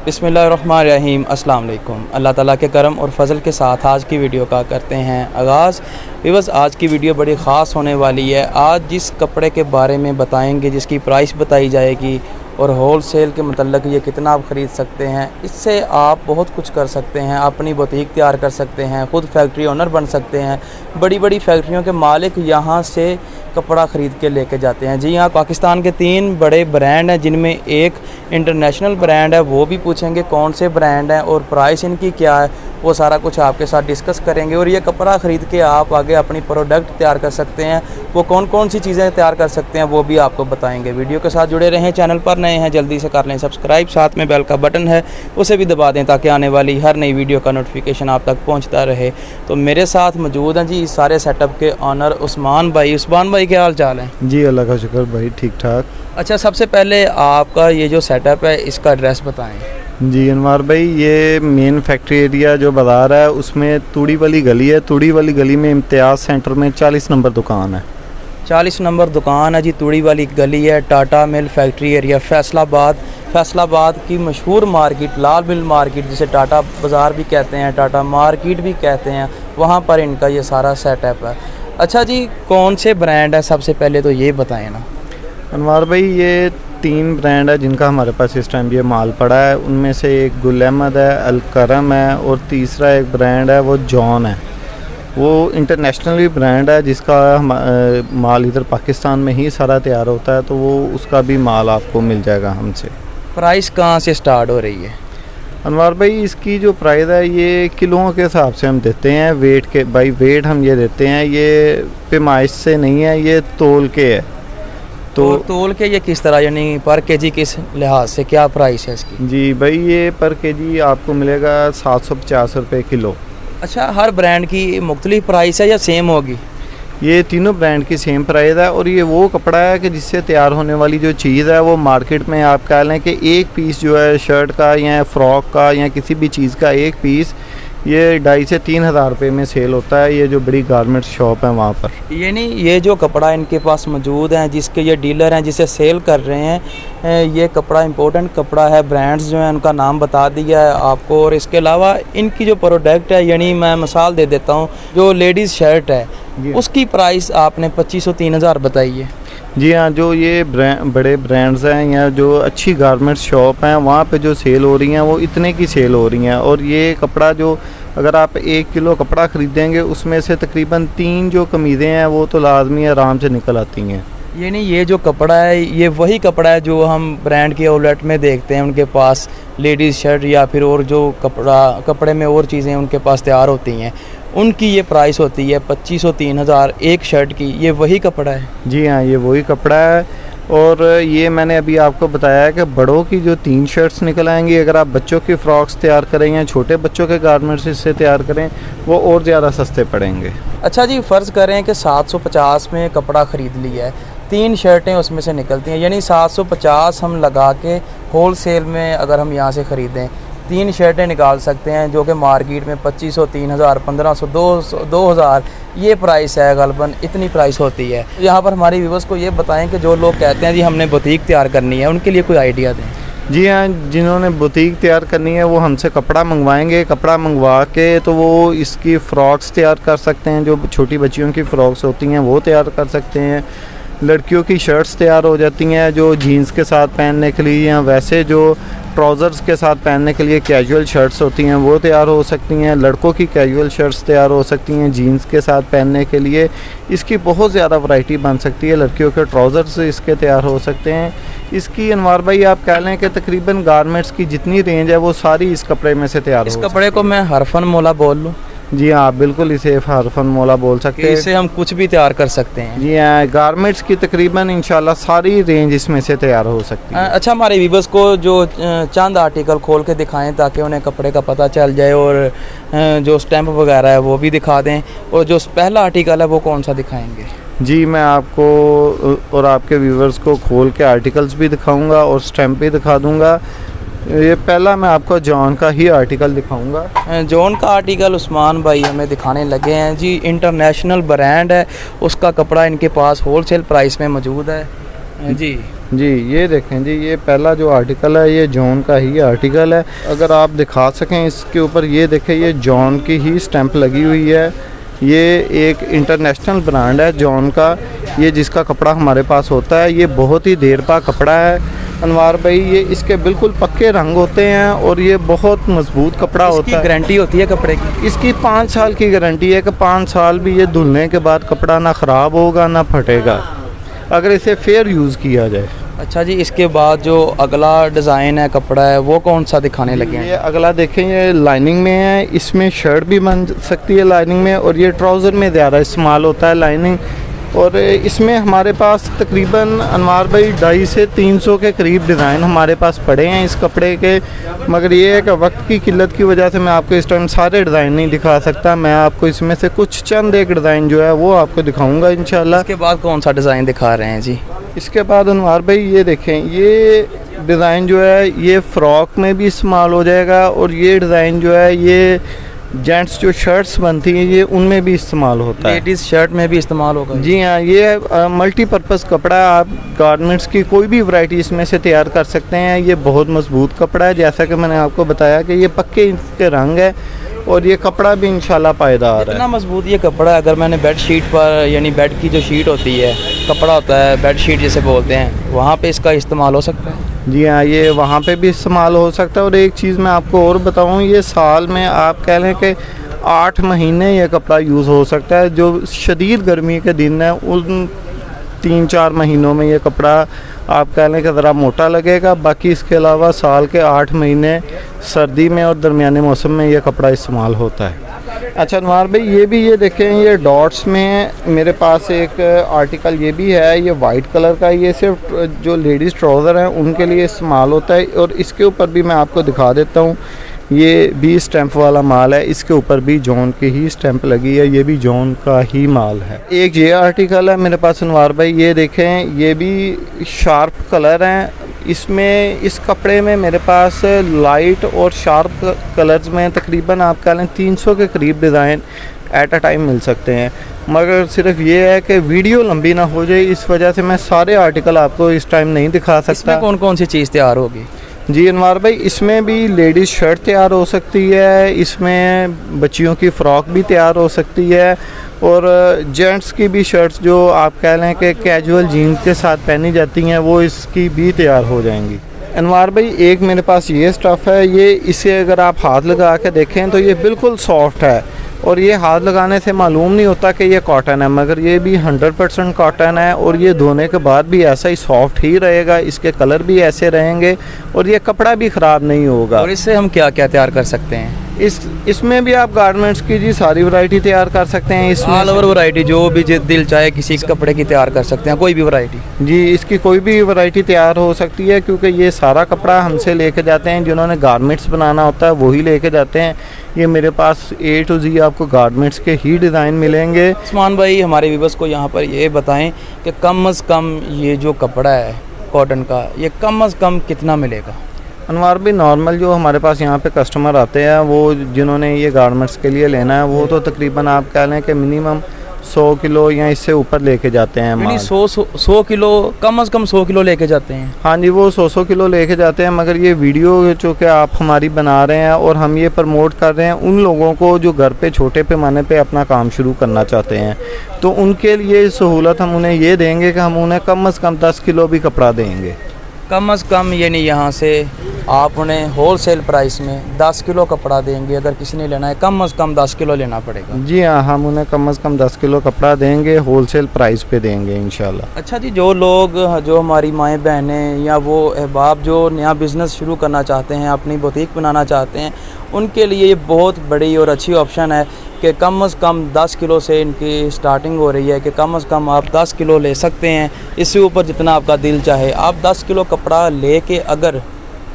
बिस्मिल्लाहिर्रहमानिर्रहीम। अस्सलाम वालेकुम। अल्लाह ताला के करम और फ़ज़ल के साथ आज की वीडियो का करते हैं आगाज़। बस आज की वीडियो बड़ी ख़ास होने वाली है। आज जिस कपड़े के बारे में बताएंगे, जिसकी प्राइस बताई जाएगी और होल सेल के मतलब ये कितना आप ख़रीद सकते हैं, इससे आप बहुत कुछ कर सकते हैं। अपनी बुटीक तैयार कर सकते हैं, ख़ुद फैक्ट्री ओनर बन सकते हैं। बड़ी बड़ी फैक्ट्रियों के मालिक यहाँ से कपड़ा ख़रीद के लेके जाते हैं। जी हाँ, पाकिस्तान के 3 बड़े ब्रांड हैं, जिनमें एक इंटरनेशनल ब्रांड है। वो भी पूछेंगे कौन से ब्रांड हैं और प्राइस इनकी क्या है, वो सारा कुछ आपके साथ डिस्कस करेंगे। और ये कपड़ा ख़रीद के आप आगे अपनी प्रोडक्ट तैयार कर सकते हैं। वो कौन कौन सी चीज़ें तैयार कर सकते हैं वो भी आपको बताएंगे। वीडियो के साथ जुड़े रहें। चैनल पर नए हैं जल्दी से कर लें सब्सक्राइब, साथ में बेल का बटन है उसे भी दबा दें ताकि आने वाली हर नई वीडियो का नोटिफिकेशन आप तक पहुँचता रहे। तो मेरे साथ मौजूद हैं जी इस सारे सेटअप के ऑनर उस्मान भाई। उस्मान भाई क्या हाल चाल है? जी अल्लाह का शुक्र भाई, ठीक ठाक। अच्छा, सबसे पहले आपका ये जो सेटअप है इसका एड्रेस बताएं। जी अनवार भाई, ये मेन फैक्ट्री एरिया जो बाज़ार है उसमें तूड़ी वाली गली है। तूड़ी वाली गली में इम्तियाज़ सेंटर में 40 नंबर दुकान है। 40 नंबर दुकान है जी, तूड़ी वाली गली है, टाटा मिल फैक्ट्री एरिया, फैसलाबाद की मशहूर मार्केट, लाल मिल मार्केट, जिसे टाटा बाज़ार भी कहते हैं, टाटा मार्केट भी कहते हैं, वहाँ पर इनका ये सारा सेटअप है। अच्छा जी, कौन से ब्रांड है सबसे पहले तो ये बताएं ना। अनवार भाई, ये 3 ब्रांड है जिनका हमारे पास इस टाइम ये माल पड़ा है। उनमें से एक गुल अहमद है, अलकरम है और तीसरा एक ब्रांड है वो जॉन है। वो इंटरनेशनली ब्रांड है जिसका माल इधर पाकिस्तान में ही सारा तैयार होता है, तो वो उसका भी माल आपको मिल जाएगा हमसे। प्राइस कहाँ से स्टार्ट हो रही है अनवार भाई? इसकी जो प्राइस है ये किलों के हिसाब से हम देते हैं, वेट के बाई वेट हम ये देते हैं। ये पैमाइश से नहीं है, ये तोल के है। तो तोल के ये किस तरह, यानी पर केजी किस लिहाज से क्या प्राइस है इसकी? जी भाई, ये पर केजी आपको मिलेगा 750 रुपये किलो। अच्छा, हर ब्रांड की मुख्तलिफ प्राइस है या सेम होगी? ये तीनों ब्रांड की सेम प्राइस है। और ये वो कपड़ा है कि जिससे तैयार होने वाली जो चीज़ है वो मार्केट में आप कह लें कि एक पीस जो है शर्ट का या फ्रॉक का या किसी भी चीज़ का एक पीस ये 2,500 से 3,000 रुपये में सेल होता है। ये जो बड़ी गारमेंट शॉप है वहाँ पर। ये नहीं, ये जो कपड़ा इनके पास मौजूद है, जिसके ये डीलर हैं, जिसे सेल कर रहे हैं, ये कपड़ा इंपॉर्टेंट कपड़ा है। ब्रांड्स जो हैं उनका नाम बता दिया है आपको। और इसके अलावा इनकी जो प्रोडक्ट है, यानी मैं मिसाल दे देता हूँ, जो लेडीज़ शर्ट है उसकी प्राइस आपने 2,500 3,000 बताई है। जी हाँ, जो ये बड़े ब्रांड्स हैं या जो अच्छी गारमेंट शॉप हैं वहाँ पे जो सेल हो रही हैं वो इतने की सेल हो रही हैं। और ये कपड़ा जो अगर आप 1 किलो कपड़ा ख़रीदेंगे उसमें से तकरीबन 3 जो कमीज़ें हैं वो तो लाजमी आराम से निकल आती हैं। ये नहीं, ये जो कपड़ा है ये वही कपड़ा है जो हम ब्रांड के आउटलेट में देखते हैं उनके पास, लेडीज़ शर्ट या फिर और जो कपड़े में और चीज़ें उनके पास तैयार होती हैं, उनकी ये प्राइस होती है 2,500 3,000 एक शर्ट की। ये वही कपड़ा है? जी हाँ, ये वही कपड़ा है। और ये मैंने अभी आपको बताया है कि बड़ों की जो 3 शर्ट्स निकल आएंगी, अगर आप बच्चों की फ़्रॉक्स तैयार करें या छोटे बच्चों के गारमेंट्स इससे तैयार करें वो और ज़्यादा सस्ते पड़ेंगे। अच्छा जी, फ़र्ज़ करें कि 750 में कपड़ा ख़रीद लिया है, 3 शर्टें उसमें से निकलती हैं, यानी 750 हम लगा के होल सेल में अगर हम यहाँ से ख़रीदें 3 शर्टें निकाल सकते हैं, जो कि मार्केट में 2,500 3,000 1,500 2,000 ये प्राइस है। गलबन इतनी प्राइस होती है। यहाँ पर हमारे व्यूअर्स को ये बताएं कि जो लोग कहते हैं जी हमने बुटीक तैयार करनी है, उनके लिए कोई आइडिया दें। जी हाँ, जिन्होंने बुटीक तैयार करनी है वो हमसे कपड़ा मंगवाएंगे। कपड़ा मंगवा के तो वो इसकी फ़्रॉक्स तैयार कर सकते हैं, जो छोटी बच्चियों की फ़्रॉक्स होती हैं वो तैयार कर सकते हैं। लड़कियों की शर्ट्स तैयार हो जाती हैं जो जीन्स के साथ पहनने के लिए, या वैसे जो ट्राउज़र्स के साथ पहनने के लिए कैजुअल शर्ट्स होती हैं वो तैयार हो सकती हैं। लड़कों की कैजुअल शर्ट्स तैयार हो सकती हैं जीन्स के साथ पहनने के लिए। इसकी बहुत ज़्यादा वैरायटी बन सकती है। लड़कियों के ट्राउज़र्स इसके तैयार हो सकते हैं। इसकी अनवार भाई आप कह लें कि तकरीबन गारमेंट्स की जितनी रेंज है वो सारी इस कपड़े में से तैयार हो सकती है। इस कपड़े को मैं हरफन मोला बोल लूँ? जी हाँ, बिल्कुल इसे हरफन मोला बोल सकते हैं। इसे हम कुछ भी तैयार कर सकते हैं। जी हाँ, गारमेंट्स की तकरीबन इंशाल्लाह सारी रेंज इसमें से तैयार हो सकती है। अच्छा, हमारे व्यूअर्स को जो चंद आर्टिकल खोल के दिखाएं ताकि उन्हें कपड़े का पता चल जाए, और जो स्टैंप वगैरह है वो भी दिखा दें। और जो पहला आर्टिकल है वो कौन सा दिखाएंगे? जी, मैं आपको और आपके व्यूअर्स को खोल के आर्टिकल्स भी दिखाऊंगा और स्टैंप भी दिखा दूंगा। ये पहला मैं आपको जॉन का ही आर्टिकल दिखाऊंगा। जॉन का आर्टिकल उस्मान भाई हमें दिखाने लगे हैं जी। इंटरनेशनल ब्रांड है, उसका कपड़ा इनके पास होल सेल प्राइस में मौजूद है जी। जी ये देखें जी, ये पहला जो आर्टिकल है ये जॉन का ही आर्टिकल है। अगर आप दिखा सकें इसके ऊपर, ये देखें ये जॉन की ही स्टैंप लगी हुई है। ये एक इंटरनेशनल ब्रांड है जॉन का, ये जिसका कपड़ा हमारे पास होता है। ये बहुत ही देर पा कपड़ा है अनवार भाई, ये इसके बिल्कुल पक्के रंग होते हैं और ये बहुत मजबूत कपड़ा होता है। गारंटी होती है कपड़े की? इसकी 5 साल की गारंटी है कि 5 साल भी ये धुलने के बाद कपड़ा ना ख़राब होगा ना फटेगा, अगर इसे फेयर यूज़ किया जाए। अच्छा जी, इसके बाद जो अगला डिज़ाइन है कपड़ा है वो कौन सा दिखाने लगे हैं? ये अगला देखें, ये लाइनिंग में है, इसमें शर्ट भी बन सकती है लाइनिंग में, और ये ट्राउज़र में ज़्यादा इस्तेमाल होता है लाइनिंग। और इसमें हमारे पास तकरीबन अनवार भाई 250 से 300 के करीब डिज़ाइन हमारे पास पड़े हैं इस कपड़े के, मगर ये है कि वक्त की किल्लत की वजह से मैं आपको इस टाइम सारे डिज़ाइन नहीं दिखा सकता। मैं आपको इसमें से कुछ चंद एक डिज़ाइन जो है वो आपको दिखाऊंगा इंशाल्लाह। इसके बाद कौन सा डिज़ाइन दिखा रहे हैं जी? इसके बाद अनवार भाई ये देखें, ये डिज़ाइन जो है ये फ़्रॉक में भी इस्तेमाल हो जाएगा, और ये डिज़ाइन जो है ये जेंट्स जो शर्ट्स बनती हैं ये उनमें भी इस्तेमाल होता है। लेडीज़ शर्ट में भी इस्तेमाल होगा? जी हाँ, ये मल्टीपर्पज़ कपड़ा है, आप गारमेंट्स की कोई भी वैरायटी इसमें से तैयार कर सकते हैं। ये बहुत मजबूत कपड़ा है, जैसा कि मैंने आपको बताया कि ये पक्के इसके रंग है, और ये कपड़ा भी इंशाल्लाह पायदार है। इतना मजबूत ये कपड़ा है, अगर मैंने बेड शीट पर, यानी बेड की जो शीट होती है, कपड़ा होता है बेड शीट जिसे बोलते हैं, वहाँ पे इसका इस्तेमाल हो सकता है? जी हाँ, ये वहाँ पे भी इस्तेमाल हो सकता है। और एक चीज़ मैं आपको और बताऊँ, ये साल में आप कह लें कि 8 महीने ये कपड़ा यूज़ हो सकता है। जो शदीद गर्मी के दिन है उन 3-4 महीनों में ये कपड़ा आप कह लें कि ज़रा मोटा लगेगा, बाकी इसके अलावा साल के 8 महीने सर्दी में और दरमियाने मौसम में ये कपड़ा इस्तेमाल होता है। अच्छा अनवार भाई, ये देखें, ये डॉट्स में मेरे पास एक आर्टिकल ये भी है, ये वाइट कलर का, ये सिर्फ जो लेडीज़ ट्राउज़र हैं उनके लिए इस्तेमाल होता है। और इसके ऊपर भी मैं आपको दिखा देता हूँ, ये भी स्टैंप वाला माल है, इसके ऊपर भी जॉन की ही स्टैंप लगी है, ये भी जॉन का ही माल है। एक ये आर्टिकल है मेरे पास अनवार भाई, ये देखें, ये भी शार्प कलर हैं। इसमें इस कपड़े में मेरे पास लाइट और शार्प कलर्स में तकरीबन आप कह लें 300 के करीब डिज़ाइन एट अ टाइम मिल सकते हैं, मगर सिर्फ ये है कि वीडियो लंबी ना हो जाए, इस वजह से मैं सारे आर्टिकल आपको इस टाइम नहीं दिखा सकता। इसमें कौन कौन सी चीज़ तैयार होगी? जी अनवार भाई, इसमें भी लेडीज़ शर्ट तैयार हो सकती है, इसमें बच्चियों की फ़्रॉक भी तैयार हो सकती है, और जेंट्स की भी शर्ट्स जो आप कह लें कि कैजुअल जीन्स के साथ पहनी जाती हैं वो इसकी भी तैयार हो जाएंगी। अनवार भाई, एक मेरे पास ये स्टफ़ है, ये इसे अगर आप हाथ लगा के देखें तो ये बिल्कुल सॉफ्ट है, और ये हाथ लगाने से मालूम नहीं होता कि ये कॉटन है, मगर ये भी 100% कॉटन है, और ये धोने के बाद भी ऐसा ही सॉफ्ट ही रहेगा, इसके कलर भी ऐसे रहेंगे, और ये कपड़ा भी ख़राब नहीं होगा। और इससे हम क्या क्या तैयार कर सकते हैं? इसमें भी आप गारमेंट्स की जी सारी वैरायटी तैयार कर सकते हैं। इसमें ऑल ओवर वैरायटी जो भी दिल चाहे किसी कपड़े की तैयार कर सकते हैं, कोई भी वैरायटी? जी, इसकी कोई भी वैरायटी तैयार हो सकती है, क्योंकि ये सारा कपड़ा हमसे लेके जाते हैं, जिन्होंने गारमेंट्स बनाना होता है वही लेके जाते हैं। ये मेरे पास A to Z आपको गारमेंट्स के ही डिज़ाइन मिलेंगे। उस्मान भाई, हमारे व्यूअर्स को यहाँ पर ये बताएं कि कम अज़ कम ये जो कपड़ा है कॉटन का, ये कम अज़ कम कितना मिलेगा? अनवार भी नॉर्मल जो हमारे पास यहाँ पे कस्टमर आते हैं, वो जिन्होंने ये गारमेंट्स के लिए लेना है, वो तो तकरीबन आप कह लें कि मिनिमम 100 किलो या इससे ऊपर लेके जाते हैं माल। 100 किलो, कम से कम 100 किलो लेके जाते हैं? हाँ जी, वो 100 किलो लेके जाते हैं, मगर ये वीडियो जो कि आप हमारी बना रहे हैं और हम ये प्रमोट कर रहे हैं उन लोगों को जो घर पे छोटे पैमाने पे अपना काम शुरू करना चाहते हैं, तो उनके लिए सहूलत हम उन्हें ये देंगे कि हम उन्हें कम से कम 10 किलो भी कपड़ा देंगे। कम से कम यानी यहाँ से आप उन्हें होल सेल प्राइस में 10 किलो कपड़ा देंगे। अगर किसी ने लेना है कम से कम 10 किलो लेना पड़ेगा? जी हाँ, हम उन्हें कम से कम 10 किलो कपड़ा देंगे, होल सेल प्राइस पे देंगे इंशाल्लाह। अच्छा जी, जो लोग, जो हमारी माएँ बहनें या वो अहबाब जो नया बिज़नेस शुरू करना चाहते हैं, अपनी बुटीक बनाना चाहते हैं, उनके लिए ये बहुत बड़ी और अच्छी ऑप्शन है कि कम से कम 10 किलो से इनकी स्टार्टिंग हो रही है कि कम से कम आप 10 किलो ले सकते हैं। इससे ऊपर जितना आपका दिल चाहे आप 10 किलो कपड़ा ले के, अगर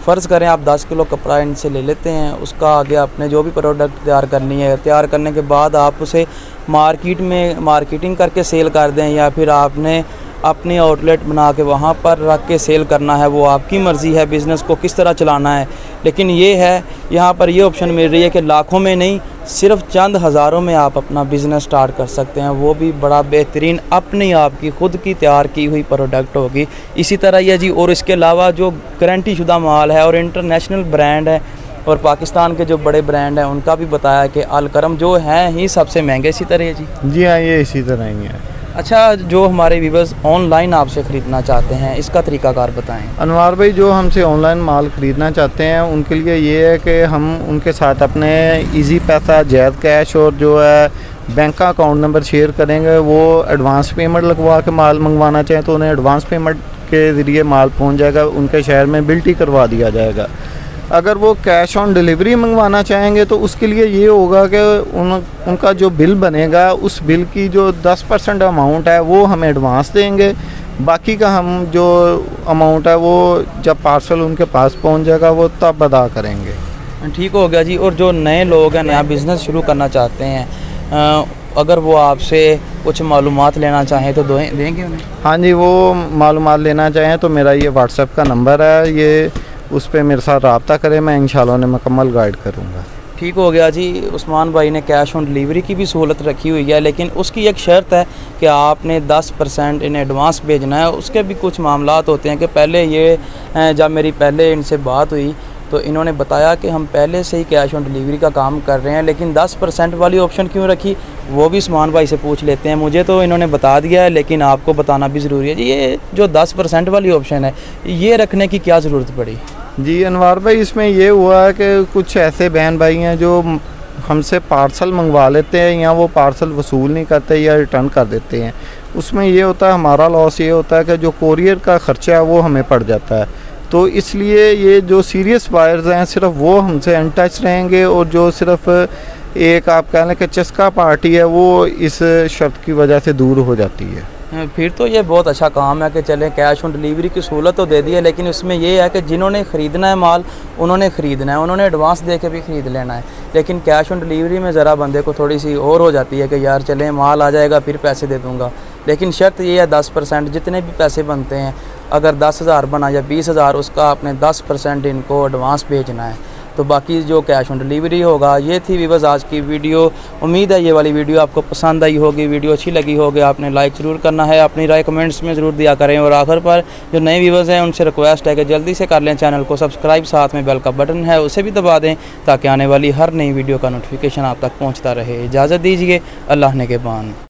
फ़र्ज़ करें आप 10 किलो कपड़ा इनसे ले लेते हैं, उसका आगे आपने जो भी प्रोडक्ट तैयार करनी है, तैयार करने के बाद आप उसे मार्केट में मार्केटिंग करके सेल कर दें, या फिर आपने अपनी आउटलेट बना के वहाँ पर रख के सेल करना है, वो आपकी मर्ज़ी है। बिज़नेस को किस तरह चलाना है लेकिन ये है यहाँ पर ये ऑप्शन मिल रही है कि लाखों में नहीं, सिर्फ चंद हज़ारों में आप अपना बिज़नेस स्टार्ट कर सकते हैं, वो भी बड़ा बेहतरीन अपनी आप की खुद की तैयार की हुई प्रोडक्ट होगी। इसी तरह ये जी, और इसके अलावा जो गारंटी शुदा माल है और इंटरनेशनल ब्रांड है और पाकिस्तान के जो बड़े ब्रांड हैं उनका भी बताया कि अलकरम जो हैं ही सबसे महंगे। इसी तरह जी? जी हाँ, ये इसी तरह ही है। अच्छा, जो हमारे व्यूअर्स ऑनलाइन आपसे ख़रीदना चाहते हैं इसका तरीकाकार बताएं। अनवार भाई, जो हमसे ऑनलाइन माल ख़रीदना चाहते हैं उनके लिए ये है कि हम उनके साथ अपने इजी पैसा, जैद कैश और जो है बैंक का अकाउंट नंबर शेयर करेंगे। वो एडवांस पेमेंट लगवा के माल मंगवाना चाहें तो उन्हें एडवांस पेमेंट के ज़रिए माल पहुंच जाएगा, उनके शहर में बिल्टी करवा दिया जाएगा। अगर वो कैश ऑन डिलीवरी मंगवाना चाहेंगे तो उसके लिए ये होगा कि उनका जो बिल बनेगा उस बिल की जो 10% अमाउंट है वो हम एडवांस देंगे, बाकी का हम जो अमाउंट है वो जब पार्सल उनके पास पहुंच जाएगा वो तब अदा करेंगे। ठीक हो गया जी। और जो नए लोग हैं, नया बिज़नेस शुरू करना चाहते हैं, अगर वो आपसे कुछ मालूमात लेना चाहें तो देंगे उन्हें? हाँ जी, वो मालूमात लेना चाहें तो मेरा ये व्हाट्सएप का नंबर है, ये उस पर मेरे साथ रब्ता करें, मैं इंशाल्लाह उन्हें मुकम्मल गाइड करूँगा। ठीक हो गया जी। उस्मान भाई ने कैश ऑन डिलीवरी की भी सहूलत रखी हुई है, लेकिन उसकी एक शर्त है कि आपने 10% इन एडवांस भेजना है। उसके भी कुछ मामलात होते हैं कि पहले ये जब मेरी पहले इनसे बात हुई तो इन्होंने बताया कि हम पहले से ही कैश ऑन डिलीवरी का काम कर रहे हैं, लेकिन 10% वाली ऑप्शन क्यों रखी वो भी उस्मान भाई से पूछ लेते हैं। मुझे तो इन्होंने बता दिया है, लेकिन आपको बताना भी ज़रूरी है जी। ये जो 10% वाली ऑप्शन है ये रखने की क्या ज़रूरत पड़ी? जी अनवार भाई, इसमें ये हुआ है कि कुछ ऐसे बहन भाई हैं जो हमसे पार्सल मंगवा लेते हैं या वो पार्सल वसूल नहीं करते या रिटर्न कर देते हैं। उसमें ये होता है, हमारा लॉस ये होता है कि जो कोरियर का ख़र्चा है वो हमें पड़ जाता है। तो इसलिए ये जो सीरियस बायर्स हैं सिर्फ वो हमसे अनटच रहेंगे, और जो सिर्फ एक आप कह लें कि चस्का पार्टी है वो इस शर्त की वजह से दूर हो जाती है। फिर तो ये बहुत अच्छा काम है कि चलें कैश ऑन डिलीवरी की सहूलत तो दे दी है, लेकिन उसमें ये है कि जिन्होंने ख़रीदना है माल उन्होंने ख़रीदना है, उन्होंने एडवांस दे के भी ख़रीद लेना है। लेकिन कैश ऑन डिलीवरी में ज़रा बंदे को थोड़ी सी और हो जाती है कि यार चलें माल आ जाएगा फिर पैसे दे दूँगा। लेकिन शर्त ये है 10%, जितने भी पैसे बनते हैं, अगर 10,000 बना या 20,000, उसका आपने 10% इनको एडवांस भेजना है। तो बाकी जो कैश ऑन डिलीवरी होगा। ये थी व्यूअर्स आज की वीडियो। उम्मीद है ये वाली वीडियो आपको पसंद आई होगी। वीडियो अच्छी लगी होगी आपने लाइक ज़रूर करना है, अपनी राय कमेंट्स में ज़रूर दिया करें। और आखिर पर जो नए व्यूअर्स हैं उनसे रिक्वेस्ट है कि जल्दी से कर लें चैनल को सब्सक्राइब, साथ में बेल का बटन है उसे भी दबा दें ताकि आने वाली हर नई वीडियो का नोटिफिकेशन आप तक पहुँचता रहे। इजाज़त दीजिए, अल्लाह ने के बान।